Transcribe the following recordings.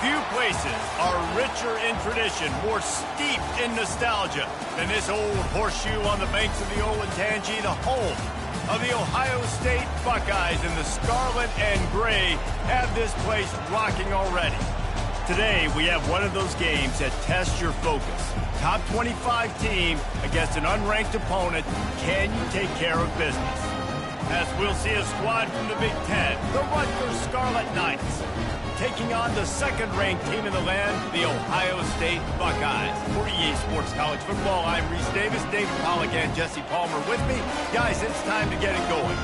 Few places are richer in tradition, more steeped in nostalgia than this old horseshoe on the banks of the old Ncaa, the home of the Ohio State Buckeyes. And the scarlet and gray have this place rocking already. Today, we have one of those games that tests your focus. Top 25 team against an unranked opponent. Can you take care of business? As we'll see a squad from the Big Ten, the Rutgers Scarlet Knights, taking on the second-ranked team in the land, the Ohio State Buckeyes. For EA Sports College Football, I'm Reese Davis, David Pollack, and Jesse Palmer with me. Guys, it's time to get it going.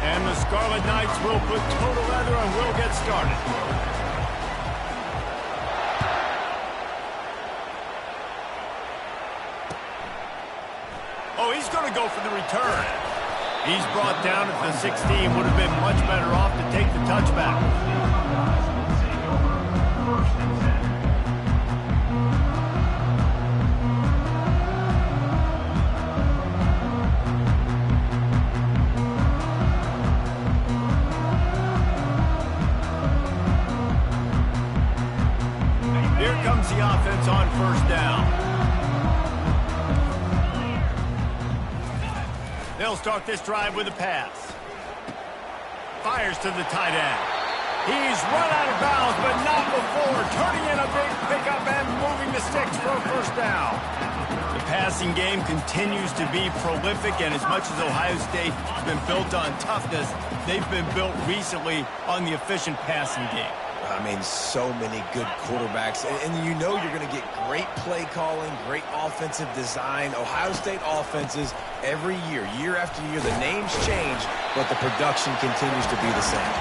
And the Scarlet Knights will put total leather and we'll get started. Oh, he's going to go for the return. He's brought down at the 16. Would have been much better off to take the touchback. Here comes the offense on first down. They'll start this drive with a pass. Fires to the tight end. He's run out of bounds, but not before. Turning in a big pickup and moving the sticks for a first down. The passing game continues to be prolific, and as much as Ohio State has been built on toughness, they've been built recently on the efficient passing game. I mean, so many good quarterbacks, and you know you're going to get great play calling, great offensive design. Ohio State offenses, every year, year after year, the names change, but the production continues to be the same.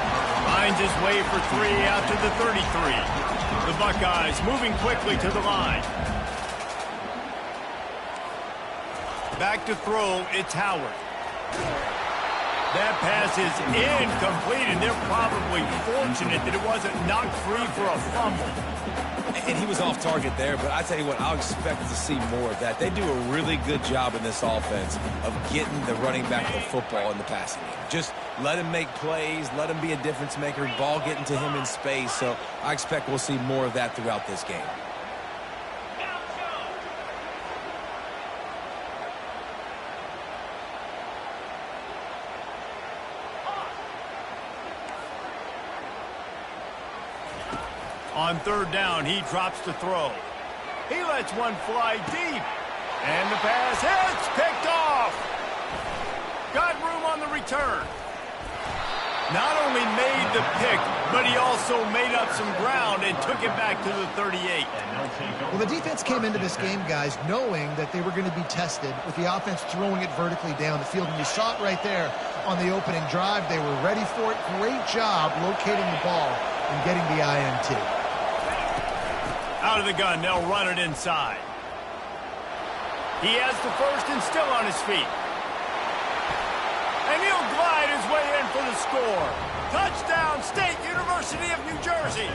Finds his way for 3 out to the 33. The Buckeyes moving quickly to the line. Back to throw, it's Howard. That pass is incomplete, and they're probably fortunate that it wasn't knocked free for a fumble. And he was off target there, but I tell you what, I'll expect to see more of that. They do a really good job in this offense of getting the running back the football in the passing game. Just let him make plays, let him be a difference maker, ball getting to him in space. So I expect we'll see more of that throughout this game. On third down, he drops to throw. He lets one fly deep. And the pass hits, picked off. Got room on the return. Not only made the pick, but he also made up some ground and took it back to the 38. Well, the defense came into this game, guys, knowing that they were going to be tested with the offense throwing it vertically down the field. And you saw it right there on the opening drive. They were ready for it. Great job locating the ball and getting the INT. Out of the gun, they'll run it inside. He has the first and still on his feet. And he'll glide his way in for the score. Touchdown, State University of New Jersey.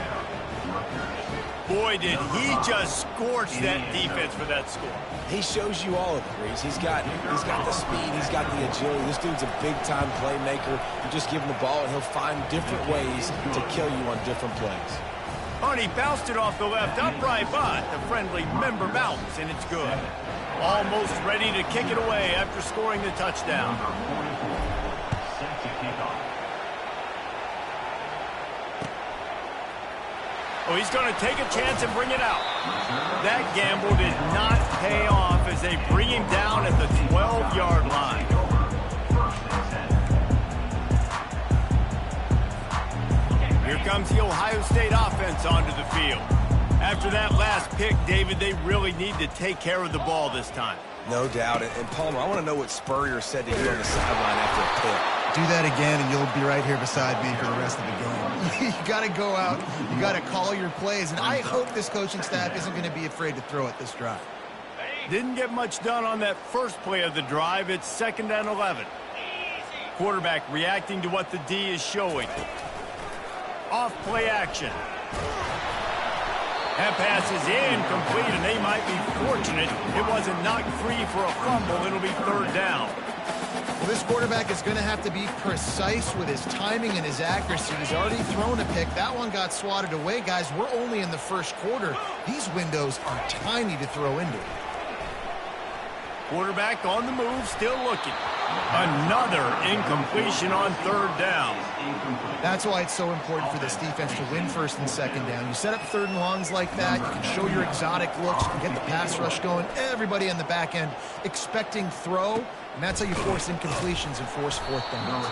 Boy, did he just scorch that defense for that score. He shows you all of it, Reese. He's got the speed, he's got the agility. This dude's a big-time playmaker. You just give him the ball, and he'll find different ways to kill you on different plays. He bounced it off the left upright, but the friendly member mounts, and it's good. Almost ready to kick it away after scoring the touchdown. Oh, he's going to take a chance and bring it out. That gamble did not pay off as they bring him down at the 12-yard line. Here comes the Ohio State offense onto the field. After that last pick, David, they really need to take care of the ball this time. No doubt. And Palmer, I want to know what Spurrier said to you on the sideline after a pick. Do that again, and you'll be right here beside me for the rest of the game. You got to go out. You got to call your plays. And I hope this coaching staff isn't going to be afraid to throw it this drive. Didn't get much done on that first play of the drive. It's 2nd and 11. Quarterback reacting to what the D is showing. Off play action. That pass is incomplete, and they might be fortunate it wasn't knocked free for a fumble. It'll be third down. Well, this quarterback is going to have to be precise with his timing and his accuracy. He's already thrown a pick. That one got swatted away. Guys, we're only in the first quarter. These windows are tiny to throw into. Quarterback on the move, still looking. Another incompletion on third down. That's why it's so important for this defense to win first and second down. You set up third and longs like that, you can show your exotic looks, you can get the pass rush going, everybody on the back end expecting throw, and that's how you force incompletions and force fourth downs.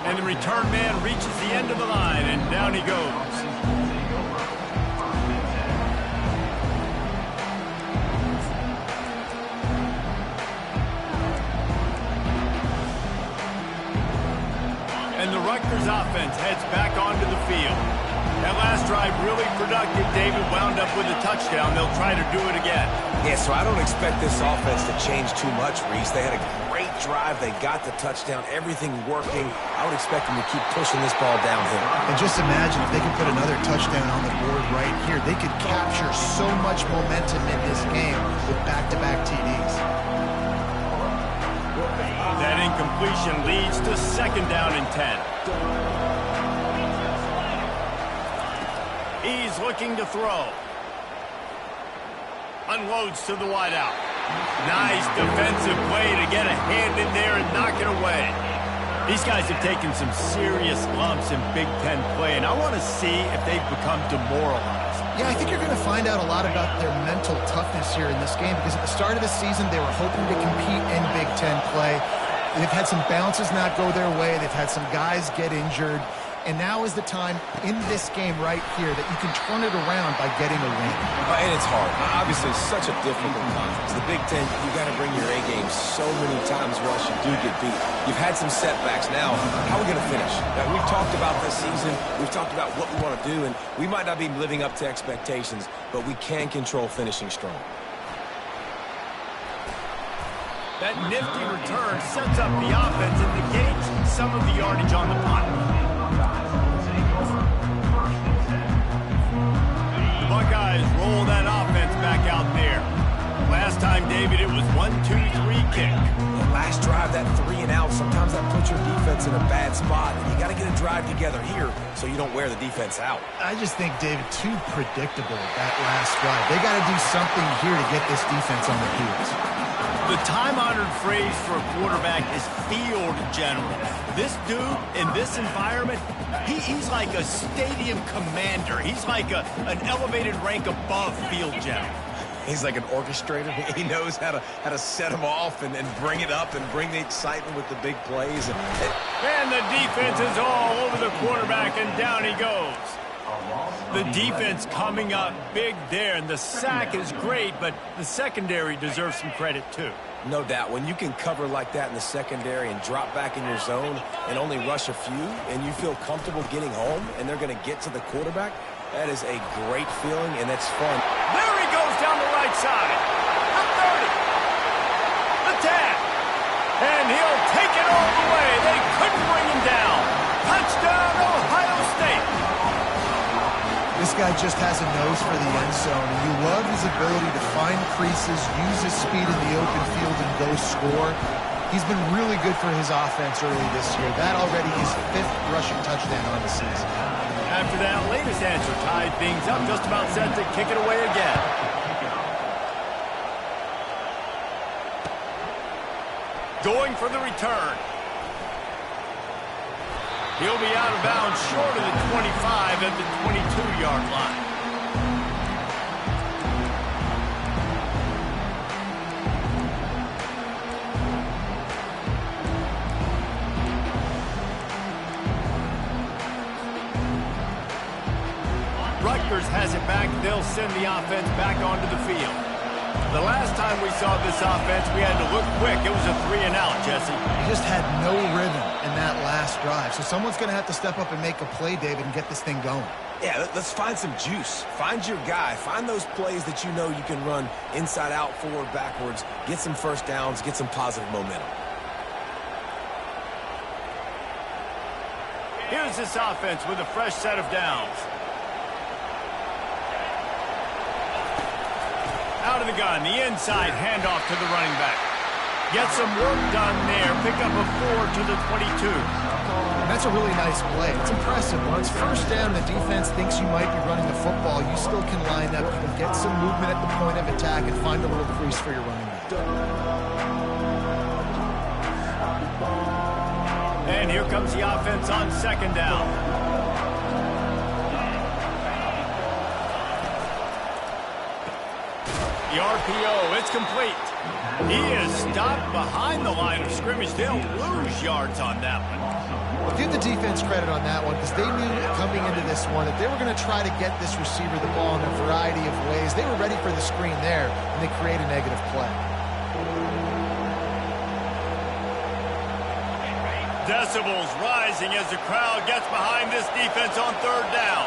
And the return man reaches the end of the line, and down he goes. And the Rutgers offense heads back onto the field. That last drive really productive. David wound up with a touchdown. They'll try to do it again. Yeah, so I don't expect this offense to change too much, Reese. They had a great drive. They got the touchdown. Everything working. I would expect them to keep pushing this ball downhill. And just imagine if they could put another touchdown on the board right here. They could capture so much momentum in this game with back-to-back TDs. That incompletion leads to second down and 10. He's looking to throw. Unloads to the wideout. Nice defensive play to get a hand in there and knock it away. These guys have taken some serious lumps in Big Ten play, and I want to see if they've become demoralized. Yeah, I think you're going to find out a lot about their mental toughness here in this game, because at the start of the season, they were hoping to compete in Big Ten play. They've had some bounces not go their way. They've had some guys get injured. And now is the time in this game right here that you can turn it around by getting a win. And it's hard. Obviously, such a difficult conference. The Big Ten, you got to bring your A game so many times or else you do get beat. You've had some setbacks. Now, how are we going to finish? Now, we've talked about this season. We've talked about what we want to do, and we might not be living up to expectations, but we can control finishing strong. That nifty return sets up the offense and negates some of the yardage on the punt. The Buckeyes roll that offense back out there. Last time, David, it was 1-2-3 kick. The last drive, that 3 and out, sometimes that puts your defense in a bad spot. And you got to get a drive together here so you don't wear the defense out. I just think, David, too predictable that last drive. They got to do something here to get this defense on their heels. The time-honored phrase for a quarterback is field general. This dude, in this environment, he's like a stadium commander. He's like an elevated rank above field general. He's like an orchestrator. He knows how to set them off and bring it up and bring the excitement with the big plays. And the defense is all over the quarterback, and down he goes. The defense coming up big there, and the sack is great, but the secondary deserves some credit too. No doubt. When you can cover like that in the secondary and drop back in your zone and only rush a few, and you feel comfortable getting home, and they're going to get to the quarterback, that is a great feeling, and that's fun. There he goes down the right side. The 30. The 10. And he'll take it all the way. They couldn't bring him down. Touchdown, Ohio State. This guy just has a nose for the end zone, and you love his ability to find creases, use his speed in the open field, and go score. He's been really good for his offense early this year. That already his 5th rushing touchdown on the season. After that latest answer tied things up, just about set to kick it away again. Going for the return. He'll be out of bounds short of the 25 at the 22-yard line. Rutgers has it back. They'll send the offense back onto the field. The last time we saw this offense, we had to look quick. It was a 3 and out, Jesse. He just had no rhythm in that last drive. So someone's going to have to step up and make a play, David, and get this thing going. Yeah, let's find some juice. Find your guy. Find those plays that you know you can run inside out, forward, backwards. Get some first downs. Get some positive momentum. Here's this offense with a fresh set of downs. Out of the gun, the inside handoff to the running back. Get some work done there. Pick up a 4 to the 22. And that's a really nice play. It's impressive. When it's first down, the defense thinks you might be running the football. You still can line up. You can get some movement at the point of attack and find a little crease for your running back. And here comes the offense on second down. The RPO, it's complete. He is stopped behind the line of scrimmage. They'll lose yards on that one. Well, give the defense credit on that one because they knew coming into this one that they were going to try to get this receiver the ball in a variety of ways. They were ready for the screen there, and they create a negative play. Decibels rising as the crowd gets behind this defense on third down.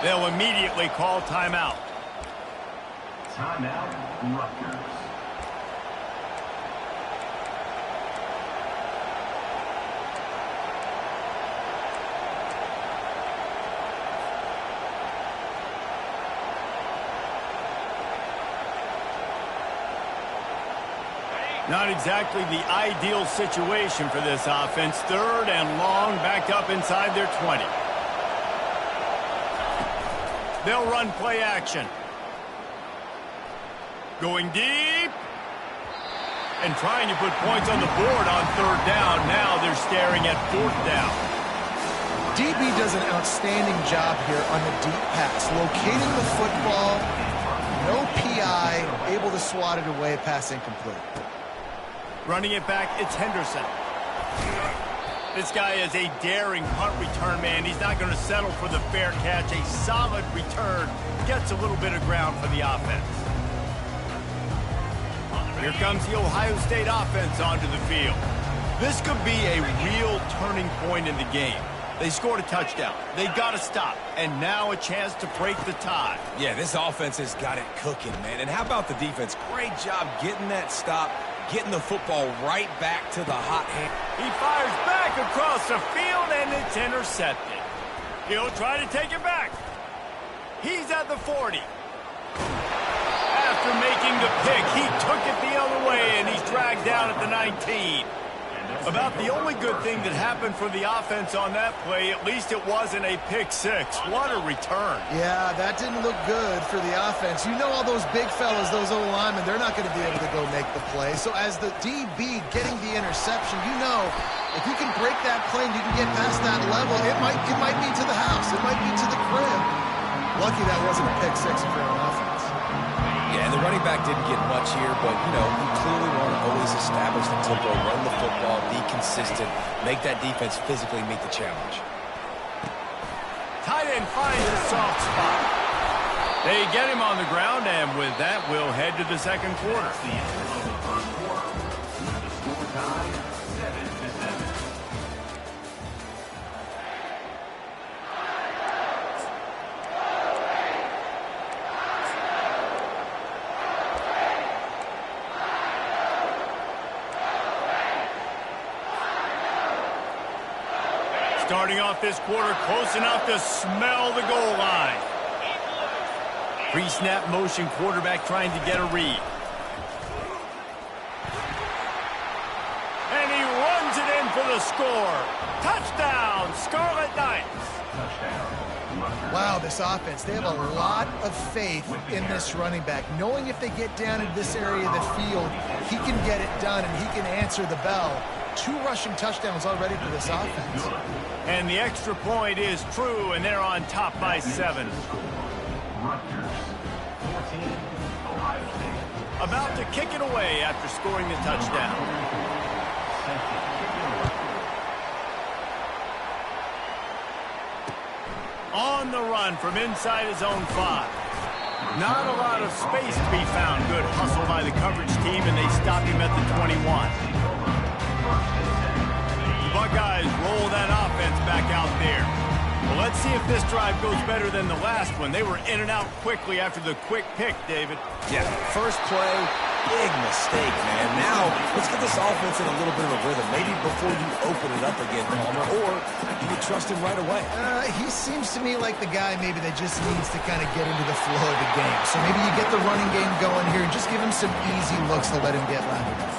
They'll immediately call timeout. Timeout, Rutgers. Not exactly the ideal situation for this offense. Third and long, backed up inside their 20. They'll run play action. Going deep. And trying to put points on the board on third down. Now they're staring at fourth down. DB does an outstanding job here on the deep pass. Locating the football, no PI, able to swat it away, pass incomplete. Running it back, it's Henderson. This guy is a daring punt return man. He's not going to settle for the fair catch. A solid return. Gets a little bit of ground for the offense. Here comes the Ohio State offense onto the field. This could be a real turning point in the game. They scored a touchdown. They got to stop. And now a chance to break the tie. Yeah, this offense has got it cooking, man. And how about the defense? Great job getting that stop, getting the football right back to the hot hand. He fires back across the field, and it's intercepted. He'll try to take it back. He's at the 40. After making the pick, he took it the other way, and he's dragged down at the 19. About the only good thing that happened for the offense on that play, at least it wasn't a pick six. What a return. Yeah, that didn't look good for the offense. You know all those big fellas, those O-linemen, they're not going to be able to go make the play. So as the DB getting the interception, you know if you can break that play and you can get past that level, it might be to the house. It might be to the crib. Lucky that wasn't a pick six for an offense. Yeah, and the running back didn't get much here, but, you know, you clearly want to always establish the tempo, run the football, be consistent, make that defense physically meet the challenge. Tight end finds a soft spot. They get him on the ground, and with that, we'll head to the second quarter. The end of the third quarter. The score tied 7-7. Starting off this quarter close enough to smell the goal line. Pre-snap motion, quarterback trying to get a read. And he runs it in for the score. Touchdown, Scarlet Knights. Wow, this offense, they have a lot of faith in this running back. Knowing if they get down in this area of the field, he can get it done and he can answer the bell. 2 rushing touchdowns already for this offense. And the extra point is true, and they're on top by 7. About to kick it away after scoring the touchdown. On the run from inside his own 5. Not a lot of space to be found. Good hustle by the coverage team, and they stop him at the 21. The Buckeyes roll that offense back out there. Well, let's see if this drive goes better than the last one. They were in and out quickly after the quick pick, David. Yeah, first play, big mistake, man. Now, let's get this offense in a little bit of a rhythm. Maybe before you open it up again, Palmer, or you can trust him right away. He seems to me like the guy maybe that just needs to kind of get into the flow of the game. So maybe you get the running game going here and just give him some easy looks to let him get lathered up.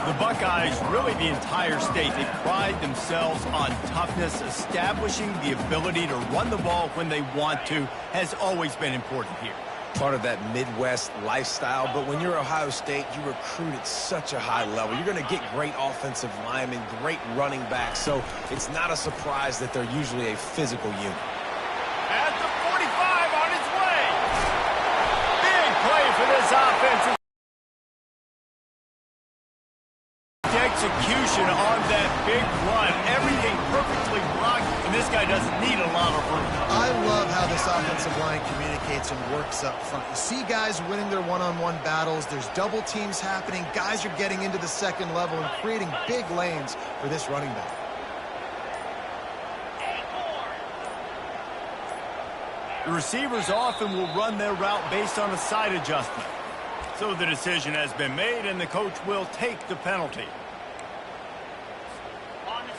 The Buckeyes, really the entire state, they pride themselves on toughness. Establishing the ability to run the ball when they want to has always been important here. Part of that Midwest lifestyle, but when you're Ohio State, you recruit at such a high level. You're going to get great offensive linemen, great running backs, so it's not a surprise that they're usually a physical unit. At the 45 on its way. Big play for this offense. Execution on that big run. Everything perfectly blocked, and this guy doesn't need a lot of room. I love how this offensive line communicates and works up front. You see guys winning their one-on-one battles. There's double teams happening. Guys are getting into the second level and creating big lanes for this running back. The receivers often will run their route based on a side adjustment. So the decision has been made, and the coach will take the penalty.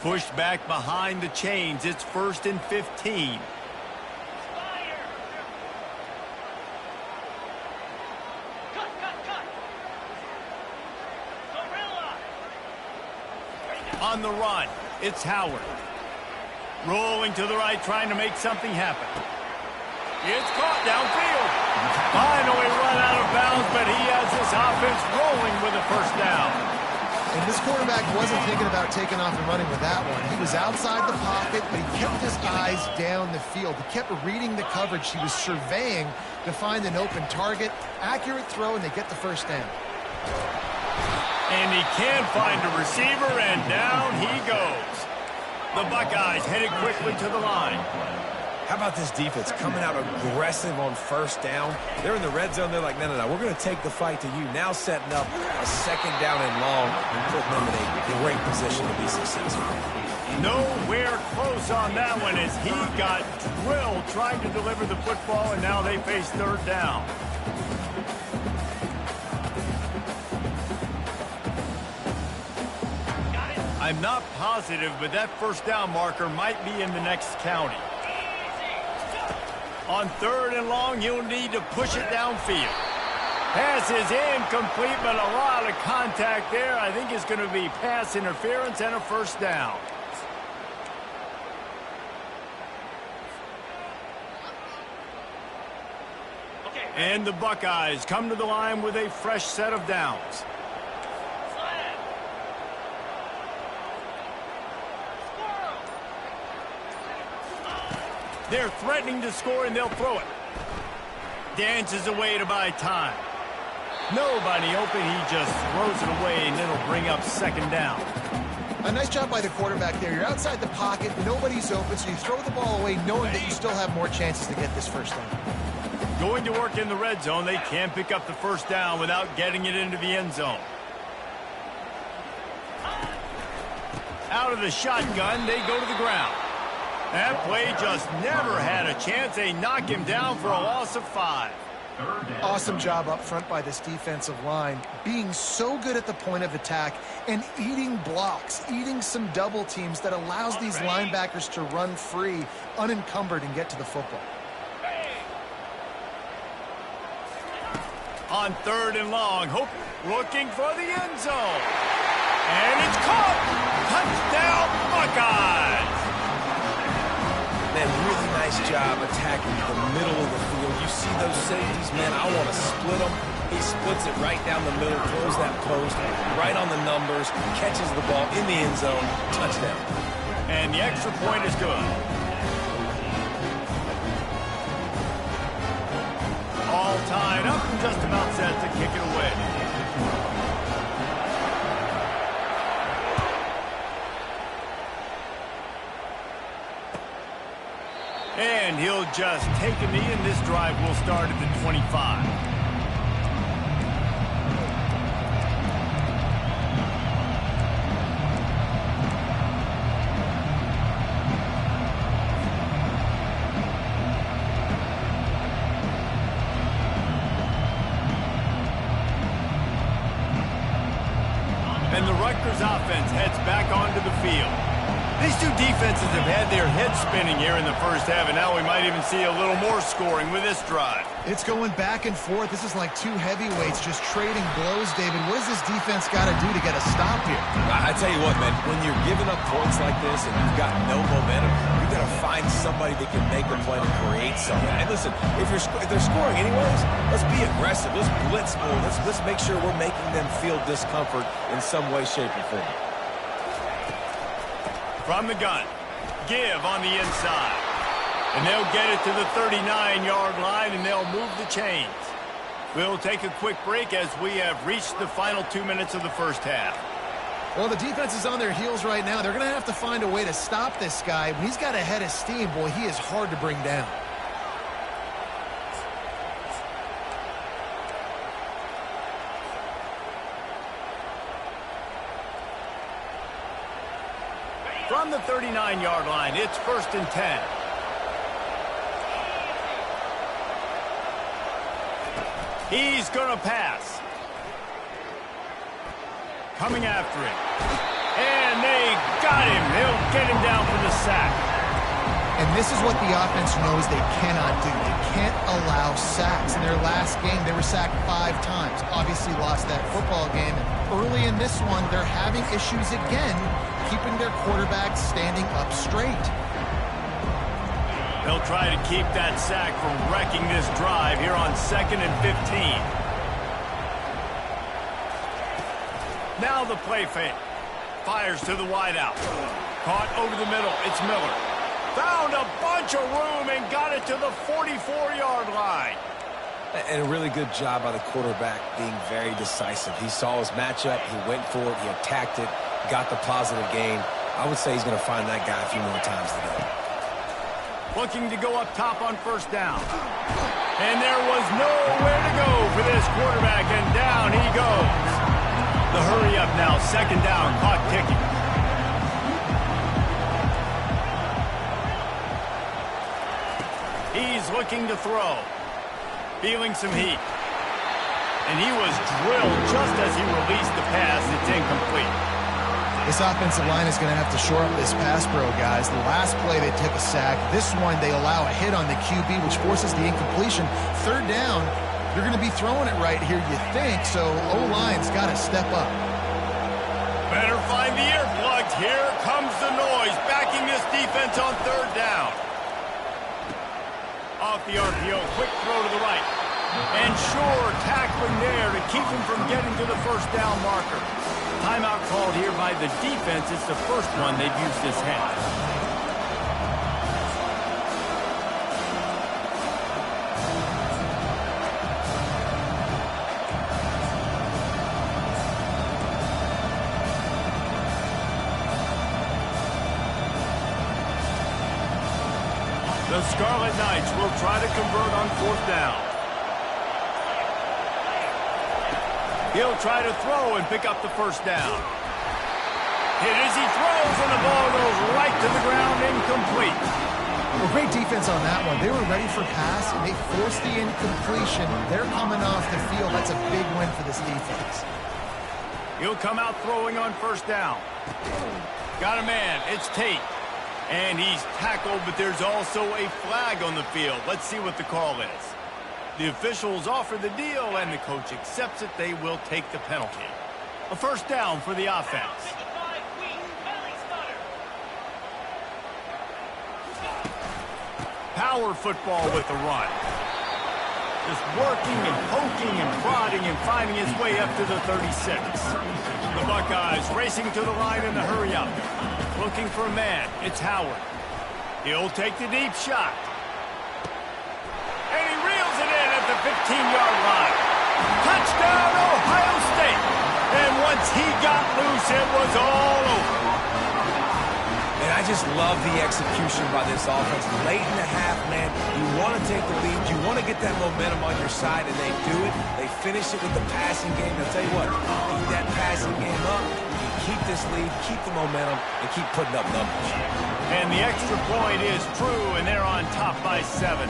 Pushed back behind the chains. It's 1st and 15. On the run, it's Howard. Rolling to the right, trying to make something happen. It's caught downfield. Finally run out of bounds, but he has this offense rolling with a first down. And this quarterback wasn't thinking about taking off and running with that one. He was outside the pocket, but he kept his eyes down the field. He kept reading the coverage. He was surveying to find an open target. Accurate throw, and they get the first down. And he can find a receiver, and down he goes. The Buckeyes headed quickly to the line. How about this defense coming out aggressive on first down? They're in the red zone. They're like, no, we're going to take the fight to you. Now setting up a second down and long and putting them in a great position to be successful. Nowhere close on that one as he got drilled trying to deliver the football, and now they face third down. I'm not positive, but that first down marker might be in the next county. On 3rd and long, you'll need to push it downfield. Pass is incomplete, but a lot of contact there. I think it's going to be pass interference and a first down. And the Buckeyes come to the line with a fresh set of downs. They're threatening to score, and they'll throw it. Dances away to buy time. Nobody open. He just throws it away, and it'll bring up second down. A nice job by the quarterback there. You're outside the pocket. Nobody's open, so you throw the ball away knowing that you still have more chances to get this first down. Going to work in the red zone. They can't pick up the first down without getting it into the end zone. Out of the shotgun, they go to the ground. That play just never had a chance. They knock him down for a loss of 5. Awesome job up front by this defensive line, being so good at the point of attack and eating blocks, eating some double teams that allows these linebackers to run free, unencumbered, and get to the football. On 3rd and long, looking for the end zone. And it's caught. Touchdown, Buckeyes. Man, really nice job attacking the middle of the field. You see those safeties, man, I want to split them. He splits it right down the middle, throws that post, right on the numbers, catches the ball in the end zone, touchdown. And the extra point is good. All tied up and just about set to kick it away. And he'll just take a knee, and this drive will start at the 25. the Rutgers offense heads back onto the field. These two defenses have had their heads spinning here in the first half, and now we might even see a little more scoring with this drive. It's going back and forth. This is like two heavyweights just trading blows, David. What does this defense got to do to get a stop here? I tell you what, man, when you're giving up points like this and you've got no momentum, you've got to find somebody that can make a play and create something. And listen, if they're scoring anyways, let's be aggressive. Let's blitz more. Let's make sure we're making them feel discomfort in some way, shape, or form. From the gun, give on the inside. And they'll get it to the 39-yard line, and they'll move the chains. We'll take a quick break as we have reached the final 2 minutes of the first half. Well, the defense is on their heels right now. They're going to have to find a way to stop this guy. When he's got a head of steam, boy, he is hard to bring down. From the 39-yard line, it's 1st and 10. He's going to pass. Coming after him. And they got him. They'll get him down for the sack. And this is what the offense knows they cannot do. They can't allow sacks. In their last game, they were sacked 5 times. Obviously lost that football game. And early in this one, they're having issues again keeping their quarterback standing up straight. They'll try to keep that sack from wrecking this drive here on 2nd and 15. Now the play fake. Fires to the wideout. Caught over the middle. It's Miller. Found a bunch of room and got it to the 44-yard line. And a really good job by the quarterback being very decisive. He saw his matchup. He went for it. He attacked it. Got the positive gain. I would say he's going to find that guy a few more times today. Looking to go up top on 1st down. And there was nowhere to go for this quarterback, and down he goes. The hurry up now, 2nd down, clock ticking. He's looking to throw. Feeling some heat. And he was drilled just as he released the pass. It's incomplete. This offensive line is going to have to shore up this pass pro, guys. The last play they took a sack. This one they allow a hit on the QB, which forces the incompletion. 3rd down, they're going to be throwing it right here, you think. So O-line's got to step up. Better find the earplugs. Here comes the noise, backing this defense on 3rd down. Off the RPO, quick throw to the right. And sure, tackling there to keep him from getting to the 1st down marker. Timeout called here by the defense. It's the first one they've used this half. The Scarlet Knights will try to convert on 4th down. He'll try to throw and pick up the 1st down. Hit as he throws, and the ball goes right to the ground, incomplete. Well, great defense on that one. They were ready for pass, and they forced the incompletion. They're coming off the field. That's a big win for this defense. He'll come out throwing on 1st down. Got a man. It's Tate. And he's tackled, but there's also a flag on the field. Let's see what the call is. The officials offer the deal, and the coach accepts it. They will take the penalty. A 1st down for the offense. Power football with the run. Just working and poking and prodding and finding his way up to the 36. The Buckeyes racing to the line in the hurry up. Looking for a man. It's Howard. He'll take the deep shot. And he reels it in at the 15-yard line. Touchdown, Ohio State. And once he got loose, it was all over. And I just love the execution by this offense. Late in the half, man, you want to take the lead. You want to get that momentum on your side, and they do it. They finish it with the passing game. I'll tell you what, keep that passing game up. You keep this lead, keep the momentum, and keep putting up numbers. And the extra point is true, and they're on top by 7.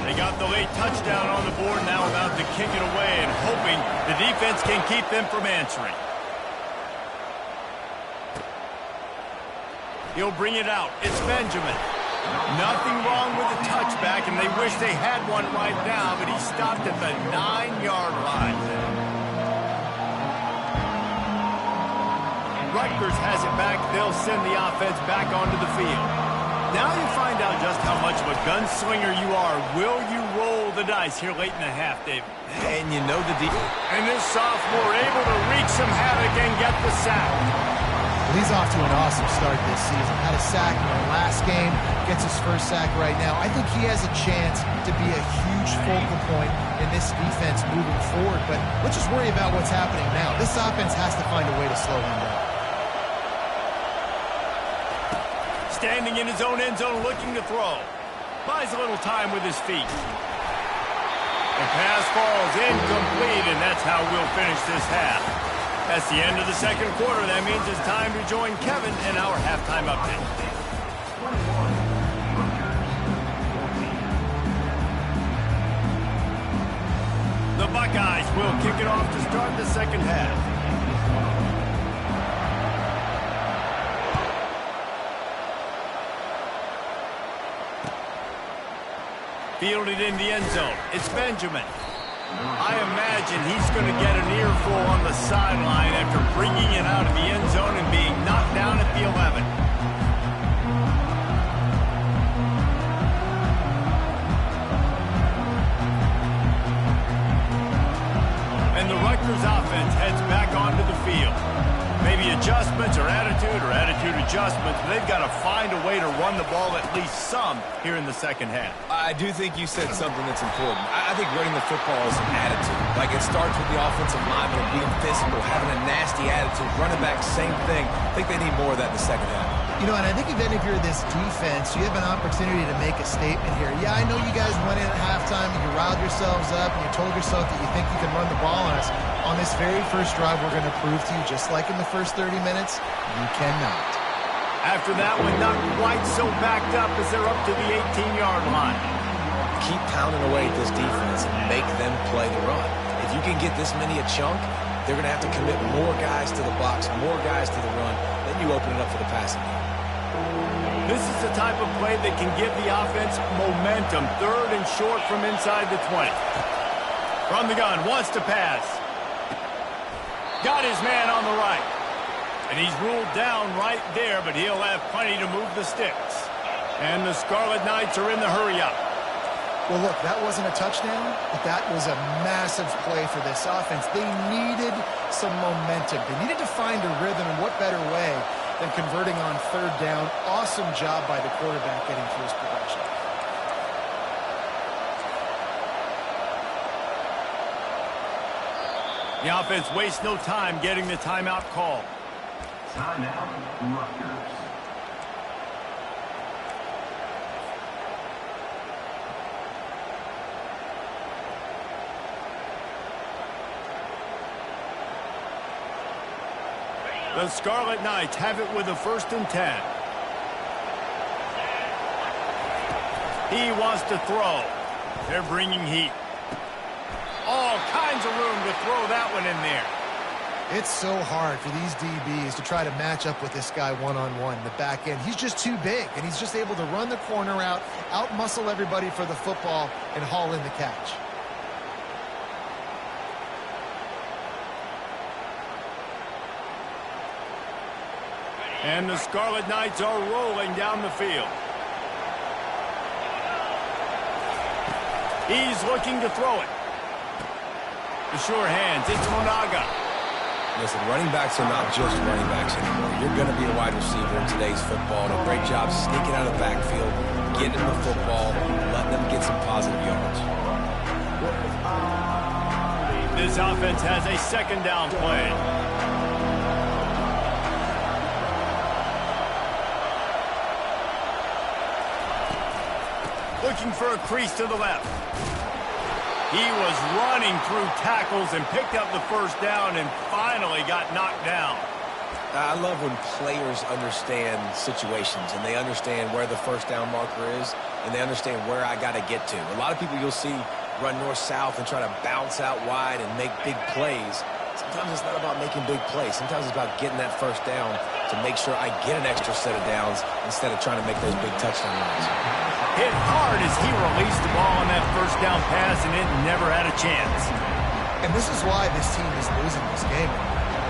They got the late touchdown on the board, now about to to kick it away and hoping the defense can keep them from answering. He'll bring it out. It's Benjamin. Nothing wrong with the touchback, and they wish they had one right now, but he stopped at the 9-yard line. Rutgers has it back. They'll send the offense back onto the field. Now you find out just how much of a gunslinger you are. Will you roll the dice here late in the half, David? And you know the defense. And this sophomore able to wreak some havoc and get the sack. He's off to an awesome start this season. Had a sack in the last game, gets his first sack right now. I think he has a chance to be a huge focal point in this defense moving forward, but let's just worry about what's happening now. This offense has to find a way to slow him down. Standing in his own end zone looking to throw. Buys a little time with his feet. The pass falls incomplete, and that's how we'll finish this half. That's the end of the second quarter. That means it's time to join Kevin in our halftime update. The Buckeyes will kick it off to start the second half. Fielded in the end zone. It's Benjamin. I imagine he's going to get an earful on the sideline after bringing it out of the end zone and being knocked down at the 11. And the Rutgers offense heads back onto the field. Maybe adjustments or attitude adjustments, but they've got to find a way to run the ball at least some here in the second half. I do think you said something that's important. I think running the football is an attitude. Like, it starts with the offensive lineman being physical, having a nasty attitude. Running back, same thing. I think they need more of that in the second half. You know, and I think even if you're this defense, you have an opportunity to make a statement here. Yeah, I know you guys went in at halftime and you riled yourselves up and you told yourself that you think you can run the ball on us. On this very first drive, we're going to prove to you, just like in the first 30 minutes, you cannot. After that one, not quite so backed up as they're up to the 18-yard line. Keep pounding away at this defense and make them play the run. If you can get this many a chunk, they're going to have to commit more guys to the box, more guys to the run. Then you open it up for the passing game. This is the type of play that can give the offense momentum. Third and short from inside the 20. From the gun, wants to pass. Got his man on the right. And he's ruled down right there, but he'll have plenty to move the sticks. And the Scarlet Knights are in the hurry-up. Well, look, that wasn't a touchdown, but that was a massive play for this offense. They needed some momentum. They needed to find a rhythm, and what better way than converting on third down. Awesome job by the quarterback getting through his progression. The offense wastes no time getting the timeout call. Timeout, Rutgers. The Scarlet Knights have it with a 1st and 10. He wants to throw. They're bringing heat. All kinds of room to throw that one in there. It's so hard for these DBs to try to match up with this guy one-on-one in the back end. He's just too big, and he's just able to run the corner out-muscle everybody for the football, and haul in the catch. And the Scarlet Knights are rolling down the field. He's looking to throw it. The sure hands, it's Monaga. Listen, running backs are not just running backs anymore. You're going to be a wide receiver in today's football. And a great job sneaking out of the backfield, getting the football, letting them get some positive yards. This offense has a 2nd down play. Looking for a crease to the left. He was running through tackles and picked up the 1st down and finally got knocked down. I love when players understand situations and they understand where the 1st down marker is and they understand where I got to get to. A lot of people you'll see run north-south and try to bounce out wide and make big plays. Sometimes it's not about making big plays. Sometimes it's about getting that first down to make sure I get an extra set of downs instead of trying to make those big touchdown runs. Hit hard as he released the ball on that first down pass, and it never had a chance. And this is why this team is losing this game.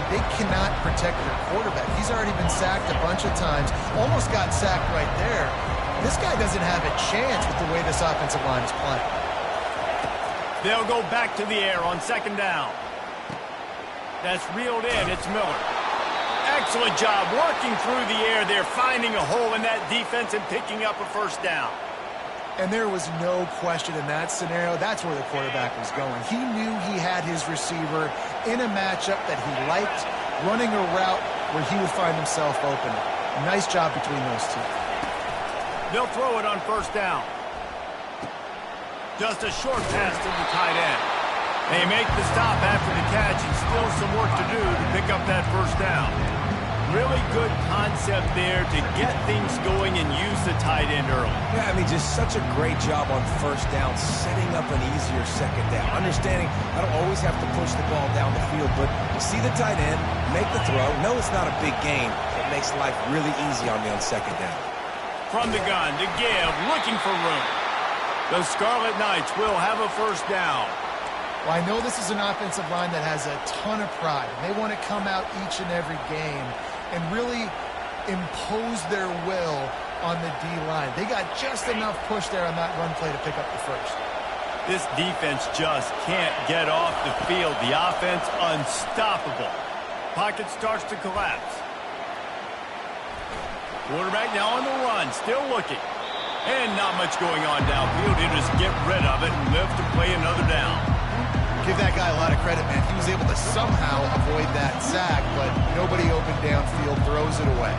They cannot protect their quarterback. He's already been sacked a bunch of times, almost got sacked right there. This guy doesn't have a chance with the way this offensive line is playing. They'll go back to the air on second down. That's reeled in. It's Miller. Excellent job working through the air there, finding a hole in that defense and picking up a first down. And there was no question in that scenario. That's where the quarterback was going. He knew he had his receiver in a matchup that he liked, running a route where he would find himself open. Nice job between those two. They'll throw it on first down. Just a short pass to the tight end. They make the stop after the catch, and still some work to do to pick up that first down. Really good concept there to get things going and use the tight end early. Yeah, I mean, just such a great job on first down, setting up an easier second down. Understanding I don't always have to push the ball down the field, but see the tight end, make the throw. No, it's not a big gain. It makes life really easy on me on second down. From the gun to give, looking for room. The Scarlet Knights will have a first down. Well, I know this is an offensive line that has a ton of pride. They want to come out each and every game and really impose their will on the D-line. They got just enough push there on that run play to pick up the first. This defense just can't get off the field. The offense unstoppable. Pocket starts to collapse. Quarterback now on the run, still looking. And not much going on downfield. He'll just get rid of it and live to play another down. Give that guy a lot of credit, man. He was able to somehow avoid that sack, but nobody open downfield, throws it away.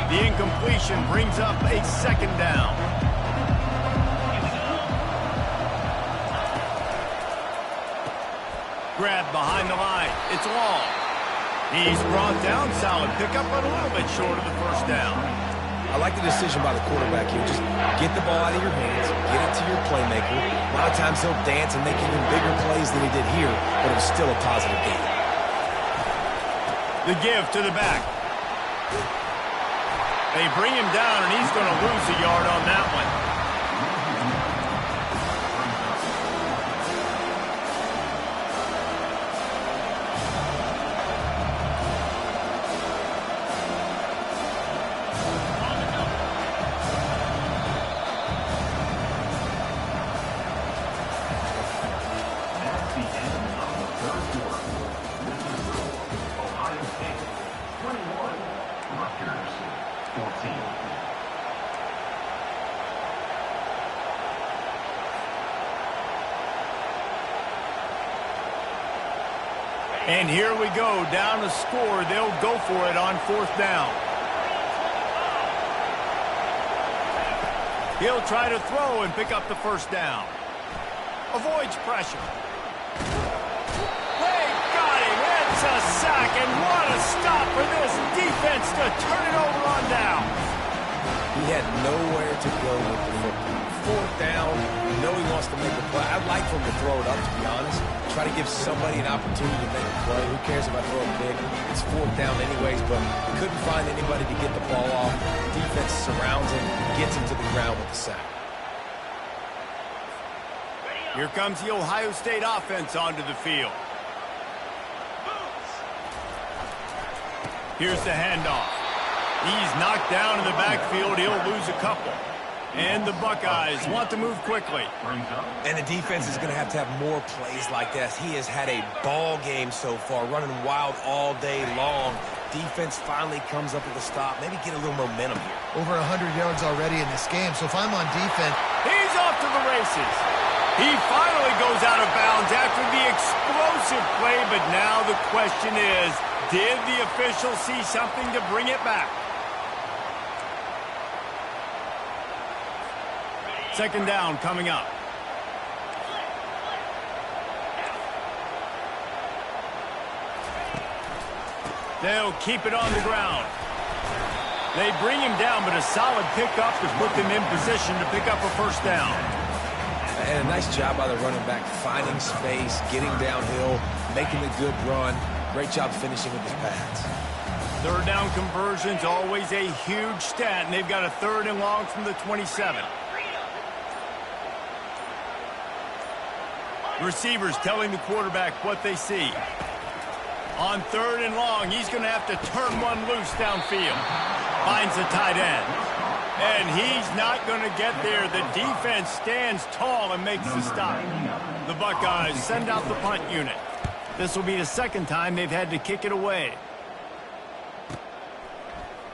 The incompletion brings up a second down. Grab behind the line. It's long. He's brought down. Solid pickup, but a little bit short of the first down. I like the decision by the quarterback here. Just get the ball out of your hands, get it to your playmaker. A lot of times he'll dance and make even bigger plays than he did here, but it was still a positive game. The give to the back. They bring him down, and he's going to lose a yard on that one. And here we go, down to score. They'll go for it on fourth down. He'll try to throw and pick up the first down. Avoids pressure. They got him. It's a sack, and what a stop for this defense to turn it over on down. He had nowhere to go with the football. Fourth down, you know he wants to make a play. I'd like for him to throw it up, to be honest. Try to give somebody an opportunity to make a play. Who cares if I throw it big? It's fourth down anyways, but he couldn't find anybody to get the ball off. The defense surrounds him, gets him to the ground with the sack. Here comes the Ohio State offense onto the field. Here's the handoff. He's knocked down in the backfield. He'll lose a couple. And the Buckeyes want to move quickly. And the defense is going to have more plays like this. He has had a ball game so far, running wild all day long. Defense finally comes up with a stop. Maybe get a little momentum here. Over 100 yards already in this game, so if I'm on defense... He's off to the races. He finally goes out of bounds after the explosive play, but now the question is, did the official see something to bring it back? Second down coming up. They'll keep it on the ground. They bring him down, but a solid pickup to put them in position to pick up a first down. And a nice job by the running back, finding space, getting downhill, making a good run. Great job finishing with his pads. Third down conversion's always a huge stat, and they've got a 3rd and long from the 27. Receivers telling the quarterback what they see. On 3rd and long, he's going to have to turn one loose downfield. Finds the tight end. And he's not going to get there. The defense stands tall and makes the stop. The Buckeyes send out the punt unit. This will be the 2nd time they've had to kick it away.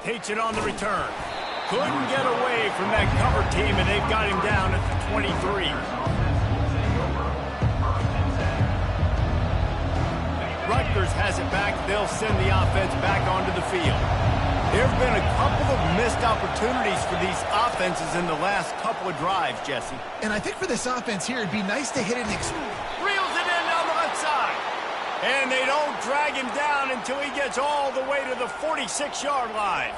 Takes it on the return. Couldn't get away from that cover team, and they've got him down at the 23. Rutgers has it back. They'll send the offense back onto the field. There have been a couple of missed opportunities for these offenses in the last couple of drives, Jesse. And I think for this offense here, it'd be nice to hit it Reels it in down the left side. And they don't drag him down until he gets all the way to the 46-yard line.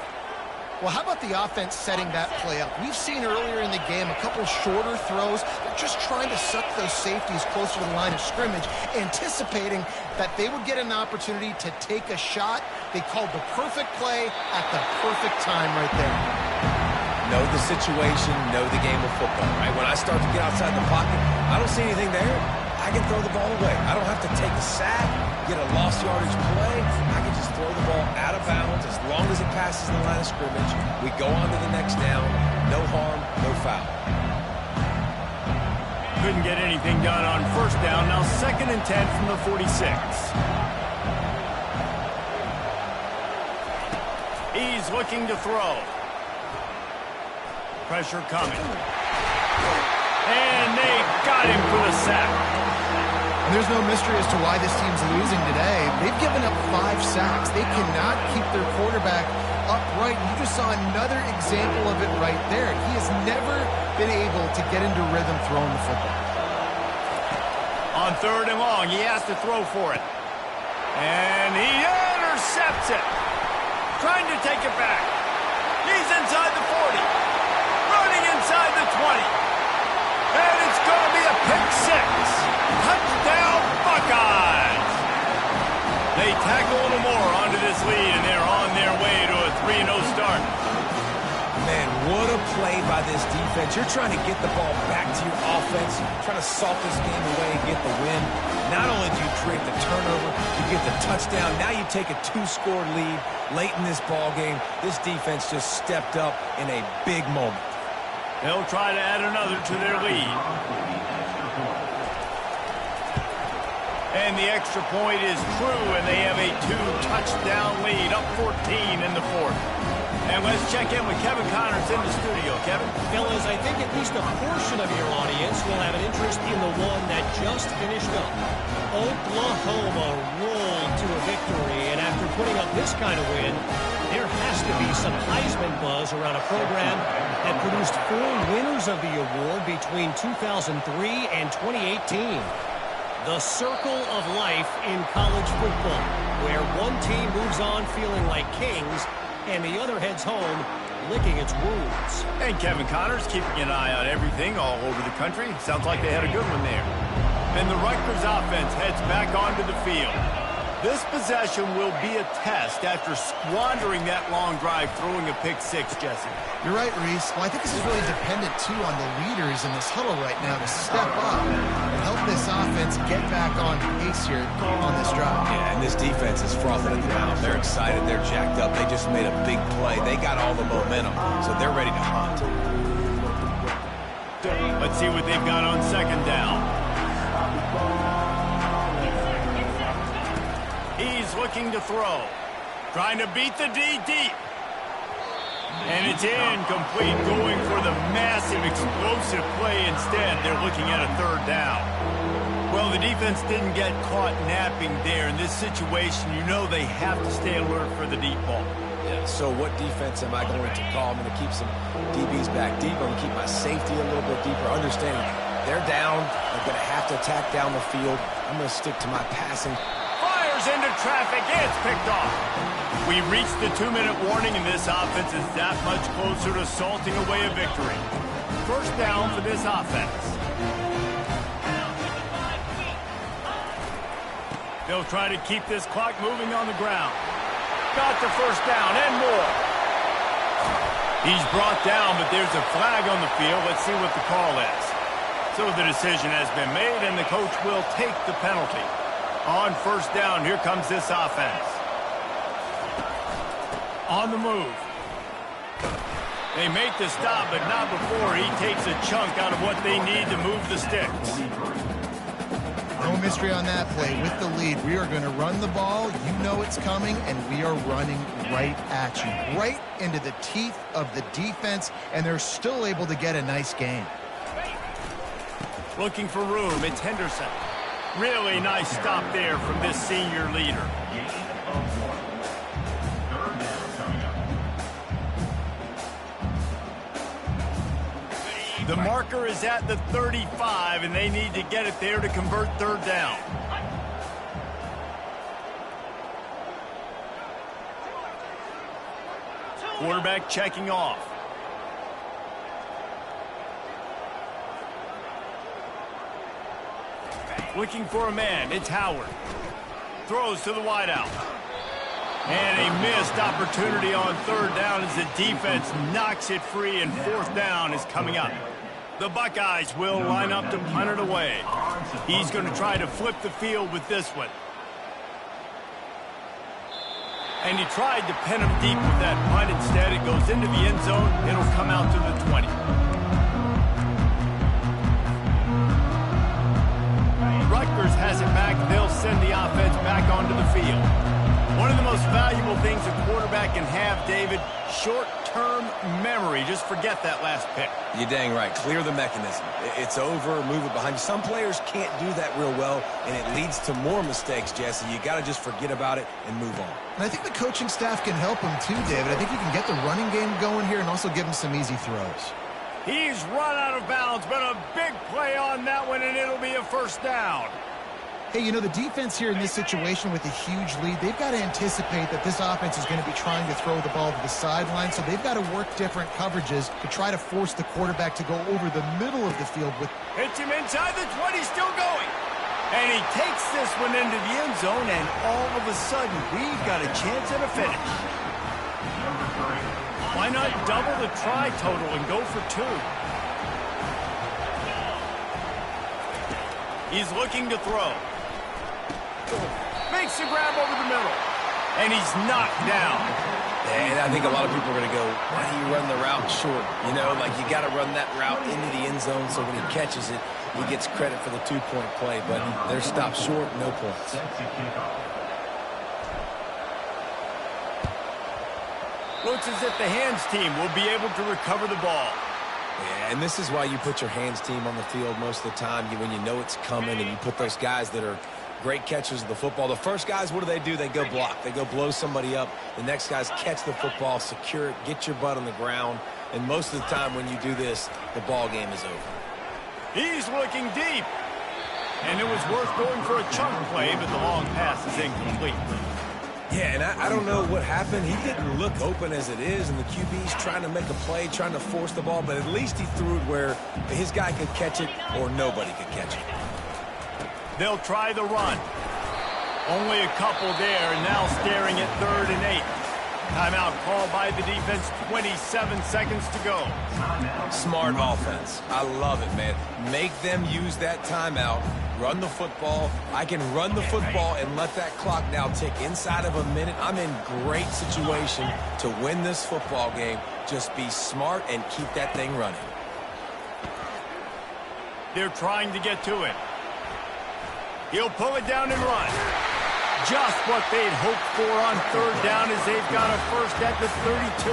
Well, how about the offense setting that play up? We've seen earlier in the game a couple shorter throws. They're just trying to suck those safeties closer to the line of scrimmage, anticipating that they would get an opportunity to take a shot. They called the perfect play at the perfect time right there. Know the situation, know the game of football, right? When I start to get outside the pocket, I don't see anything there. I can throw the ball away. I don't have to take a sack, get a lost yardage play. I can just throw the ball out of bounds as long as it passes the line of scrimmage. We go on to the next down. No harm, no foul. Couldn't get anything done on 1st down. Now 2nd and 10 from the 46. He's looking to throw. Pressure coming. And they got him for the sack. And there's no mystery as to why this team's losing today. They've given up 5 sacks. They cannot keep their quarterback upright. You just saw another example of it right there. He has never been able to get into rhythm throwing the football. On 3rd and long, he has to throw for it. And he intercepts it. Trying to take it back. He's inside the 40. Running inside the 20. And it's going to be a pick 6. Touchdown, Buckeyes! They tack a little more onto this lead, and they're on their way to a 3-0 start. Man, what a play by this defense. You're trying to get the ball back to your offense, trying to salt this game away and get the win. Not only do you create the turnover, you get the touchdown. Now you take a 2-score lead late in this ball game. This defense just stepped up in a big moment. They'll try to add another to their lead. And the extra point is true, and they have a 2-touchdown lead, up 14 in the 4th. And let's check in with Kevin Connors in the studio. Kevin? Fellas, I think at least a portion of your audience will have an interest in the one that just finished up. Oklahoma rolled to a victory, and after putting up this kind of win, there has to be some Heisman buzz around a program that produced 4 winners of the award between 2003 and 2018. The circle of life in college football, where one team moves on feeling like kings and the other heads home licking its wounds. And Kevin Connors keeping an eye on everything all over the country. Sounds like they had a good one there. And the Rutgers offense heads back onto the field. This possession will be a test after squandering that long drive, throwing a pick 6, Jesse. You're right, Reese. Well, I think this is really dependent, too, on the leaders in this huddle right now to step up and help this offense get back on pace here on this drive. Yeah, and this defense is frothing at the mouth. They're excited. They're jacked up. They just made a big play. They got all the momentum, so they're ready to hunt. Let's see what they've got on 2nd down. He's looking to throw. Trying to beat the D deep. And it's incomplete, going for the massive, explosive play instead. They're looking at a 3rd down. Well, the defense didn't get caught napping there. In this situation, you know they have to stay alert for the deep ball. Yeah, so what defense am I going to call? I'm going to keep some DBs back deep. I'm going to keep my safety a little bit deeper, understanding they're down. They're going to have to attack down the field. I'm going to stick to my passing. Fires goes into traffic. It's picked off. We reached the 2-minute warning, and this offense is that much closer to salting away a victory. First down for this offense. They'll try to keep this clock moving on the ground. Got the first down and more. He's brought down, but there's a flag on the field. Let's see what the call is. So the decision has been made, and the coach will take the penalty. On first down, here comes this offense. On the move. They make the stop, but not before he takes a chunk out of what they need to move the sticks. No mystery on that play. With the lead, we are going to run the ball. You know it's coming, and we are running right at you. Right into the teeth of the defense, and they're still able to get a nice gain. Looking for room, it's Henderson. Really nice stop there from this senior leader. The marker is at the 35, and they need to get it there to convert third down. Quarterback checking off. Looking for a man, it's Howard. Throws to the wideout. And a missed opportunity on third down as the defense knocks it free, and fourth down is coming up. The Buckeyes will line up to punt it away. He's going to try to flip the field with this one. And he tried to pin him deep with that punt. Instead, it goes into the end zone. It'll come out to the 20. Rutgers has it back. They'll send the offense back onto the field. One of the most valuable things a quarterback can have, David, short-term memory. Just forget that last pick. You're dang right. Clear the mechanism. It's over, move it behind you. Some players can't do that real well, and it leads to more mistakes, Jesse. You got to just forget about it and move on. And I think the coaching staff can help him too, David. I think you can get the running game going here and also give him some easy throws. He's run out of bounds, but a big play on that one, and it'll be a first down. Hey, you know, the defense here in this situation with a huge lead, they've got to anticipate that this offense is going to be trying to throw the ball to the sideline, so they've got to work different coverages to try to force the quarterback to go over the middle of the field. Hits him inside the 20, still going. And he takes this one into the end zone, and all of a sudden, we've got a chance at a finish. Why not double the try total and go for two? He's looking to throw. Makes the grab over the middle. And he's knocked down. And I think a lot of people are going to go, why do you run the route short? You know, like you got to run that route into the end zone so when he catches it, he gets credit for the two-point play. But they're stopped short, no points. Looks as if the hands team will be able to recover the ball. Yeah, and this is why you put your hands team on the field most of the time when you know it's coming, and you put those guys that are great catchers of the football. The first guys, what do? They go block. They go blow somebody up. The next guys catch the football, secure it, get your butt on the ground. And most of the time when you do this, the ball game is over. He's looking deep. And it was worth going for a chunk play, but the long pass is incomplete. Yeah, and I don't know what happened. He didn't look open as it is, and the QB's trying to make a play, trying to force the ball, but at least he threw it where his guy could catch it or nobody could catch it. They'll try the run. Only a couple there, and now staring at 3rd and 8. Timeout called by the defense, 27 seconds to go. Smart offense. I love it, man. Make them use that timeout. Run the football. I can run the football and let that clock now tick inside of a minute. I'm in great situation to win this football game. Just be smart and keep that thing running. They're trying to get to it. He'll pull it down and run. Just what they'd hoped for on 3rd down as they've got a first at the 32.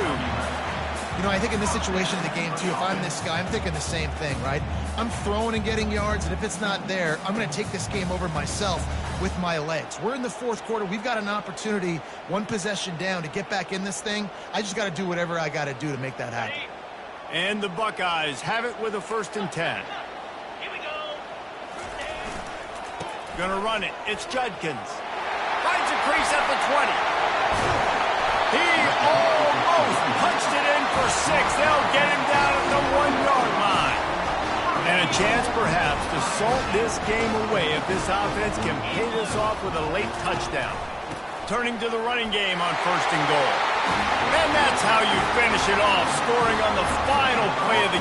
You know, I think in this situation of the game, too, if I'm this guy, I'm thinking the same thing, right? I'm throwing and getting yards, and if it's not there, I'm going to take this game over myself with my legs. We're in the 4th quarter. We've got an opportunity, one possession down, to get back in this thing. I just got to do whatever I got to do to make that happen. And the Buckeyes have it with a 1st and 10. Gonna run it. It's Judkins. Finds crease at the 20. He almost punched it in for 6. They'll get him down at the 1-yard line. And a chance, perhaps, to salt this game away if this offense can pay this off with a late touchdown. Turning to the running game on 1st and goal. And that's how you finish it off, scoring on the final play of the game.